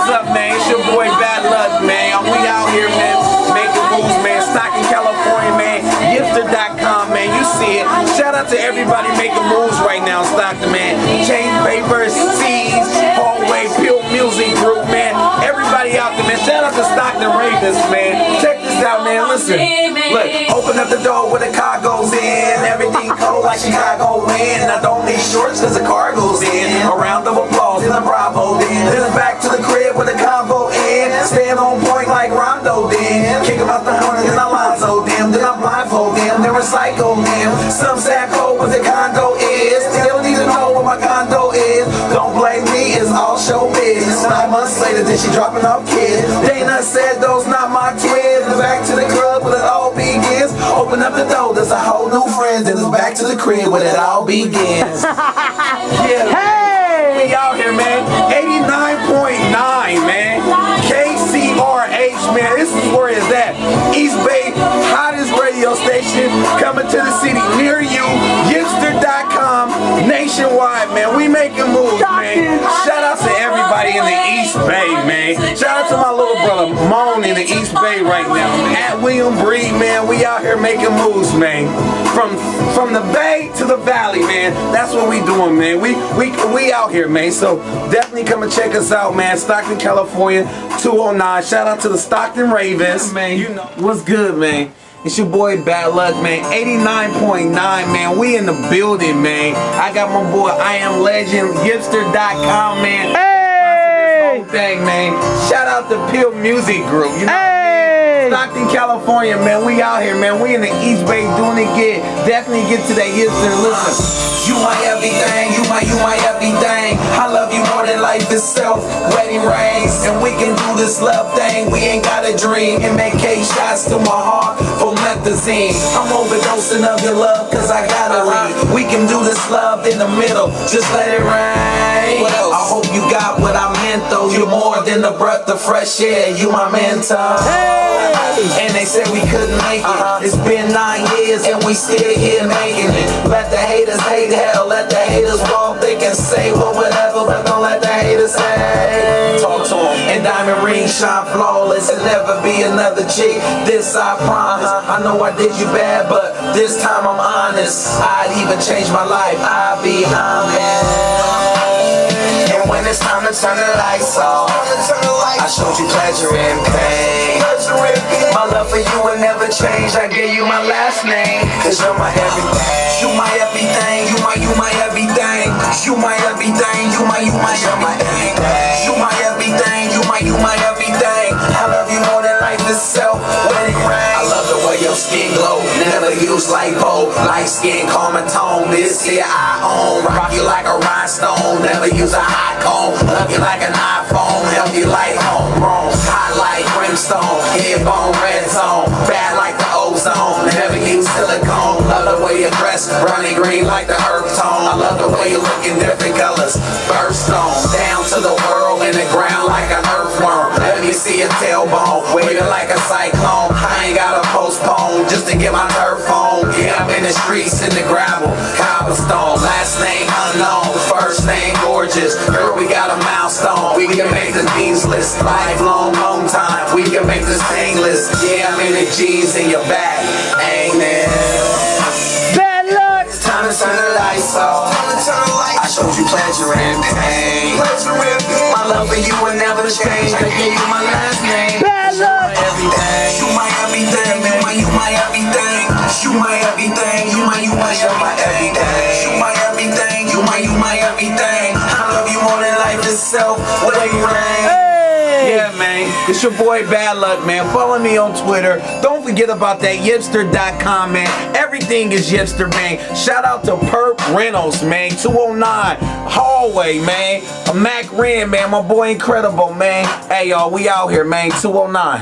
What's up, man? It's your boy Bad Luck, man. We out here, man, making moves, man. Stockton, California, man. Gipster.com, man. You see it. Shout out to everybody making moves right now in Stockton, man. Chain Papers, C's, Hallway, Peel Music Group, man. Everybody out there, man. Shout out to Stockton Ravens, man. Check this out, man. Listen. Look, open up the door where the car goes in. Everything cold like Chicago wind. I don't need shorts cause the car goes in. A round of applause, then I'm Bravo, then it's back to the crib with the combo in. Stand on point like Rondo, then kick him out the horn, then Alonzo, then I'm blindfold them, then recycle them. Some say I cold, but the condo is. Still need to know what my condo is. Don't blame me, it's all show business. 9 months later, then she dropping off kids. Dana said those not my twins. Back to the club where it all begins. Open up the door, there's a whole new friend. Then it's back to the crib where it all begins. Yeah. Hey! We out here, man. 89.9, man. KCRH, man. This is where it's at. East Bay, hottest radio station coming to the city near you. Gipster.com, nationwide, man. We making moves, man. Shout out to everybody in the East Bay, man. Shout out to my little brother Moan in the East Bay right now. At William Breed, man. We out here making moves, man. From the Bay to the Valley, man. That's what we doing, man. We out here, man. So definitely come and check us out, man. Stockton, California, 209. Shout out to the Stockton Ravens, man. You know what's good, man. It's your boy Bad Luck, man. 89.9, man. We in the building, man. I got my boy I Am Legend, Gipster.com, man. Hey! Whole thing, man. Shout out to Peel Music Group. You know. Hey! Stockton, California, man. We out here, man. We in the East Bay doing it good. Definitely get to that Gipster and listen. You my everything, you my everything. I love you more than life itself. Wedding rings, and we can do this love thing. We ain't got a dream. And make K shots to my heart for methazine. I'm overdosing of your love, cause I gotta leave. We can do this love in the middle, just let it rain. I hope you got what I meant though. You're more than a breath of fresh air. You my mentor. And they said we couldn't make it. It's been 9 years and we still here making it. Let the haters hate hell. Let the haters walk. They can say whatever, but don't let the haters hate. Talk to them. And diamond rings shine flawless. And never be another chick. This I promise. I know I did you bad, but this time I'm honest. I'd even change my life. I'd be honest. And when it's time to turn the lights off, I showed you pleasure and pain. My love for you will never change. I gave you my last name, cause you're my everything. You my everything, you my everything. You my everything, you my everything. You my everything, you my everything. I love you more than life itself. Wedding ring. I love the way your skin glow. Never use lipo. Light skin, calm and tone. This here I own. Rock you like a rhinestone. Never use a hot comb. Love you like an iPhone. Help you like homegrown. Hot like brimstone. Head bone, red zone. Bad like the ozone. Never use silicone. Love the way you dress. Running green like the earth tone. I love the way you look in different colors. Birthstone. Down to the world in the ground like an earthworm. Let me see your tailbone. Waving like a cyclone. I ain't gotta postpone just to get my turf on. Yeah, I'm in the streets, in the gravel. Cobblestone. Last name unknown. First name gorgeous. Girl, we got a milestone. We can make the dean's list. Lifelong, long time. We can make this painless. Yeah, I'm in the G's in your back. Ain't it? Bad Luck! It's time to turn the lights off. I showed you pleasure and pain. My love for you will never change. I gave you my last name. Bad Luck! You my everything. You my everything. You my everything. You my everything. You my everything. You my everything. I love you more than life itself. Wedding ring. Hey! Yeah, man. It's your boy Bad Luck, man. Follow me on Twitter. Don't forget about that Gipster.com, man. Everything is Gipster, man. Shout out to Perp Reynolds, man. 209 Hallway, man. Mac Ren, man. My boy Incredible, man. Hey, y'all, we out here, man. 209.